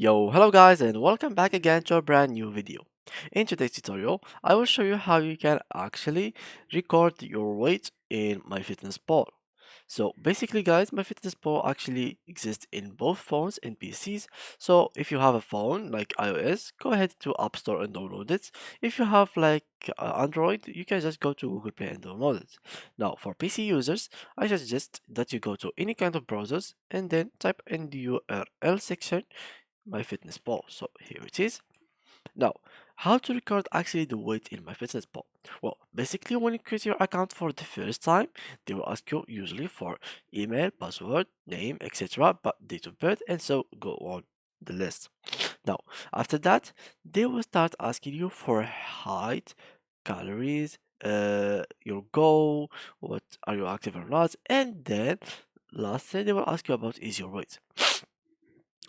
Yo, hello guys and welcome back again to a brand new video. In today's tutorial, I will show you how you can actually record your weight in MyFitnessPal. So basically guys, MyFitnessPal actually exists in both phones and PCs. So if you have a phone like iOS, go ahead to App Store and download it. If you have like Android, you can just go to Google Play and download it. Now for PC users, I suggest that you go to any kind of browsers and then type in the URL section MyFitnessPal. So here it is. Now, how to record actually the weight in MyFitnessPal? Well, basically when you create your account for the first time, they will ask you usually for email, password, name, etc., but date of birth, and so go on the list. Now, after that, they will start asking you for height, calories, your goal, what are you active or not, and then lastly they will ask you about is your weight.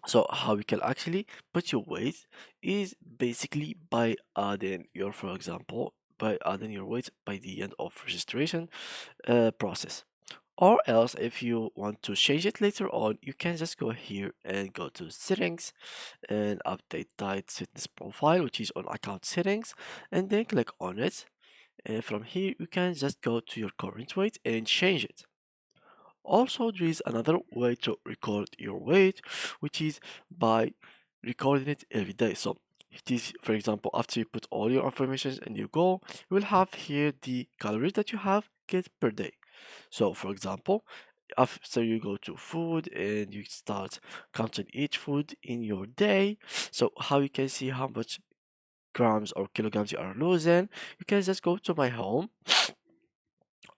So how you can actually put your weight is basically by adding your, for example, by adding your weight by the end of registration process. Or else, if you want to change it later on, you can just go here and go to settings and update diet fitness profile, which is on account settings, and then click on it. And from here, you can just go to your current weight and change it. Also, there is another way to record your weight, which is by recording it every day. So it is, for example, after you put all your information and you go, you will have here the calories that you have get per day. So, for example, after you go to food and you start counting each food in your day, so how you can see how much grams or kilograms you are losing, you can just go to my home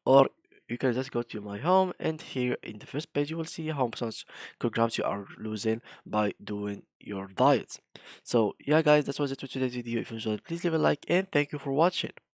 or you can just go to my home and here in the first page you will see how much kilograms you are losing by doing your diet. So yeah guys, that was it for today's video. If you enjoyed, please leave a like and thank you for watching.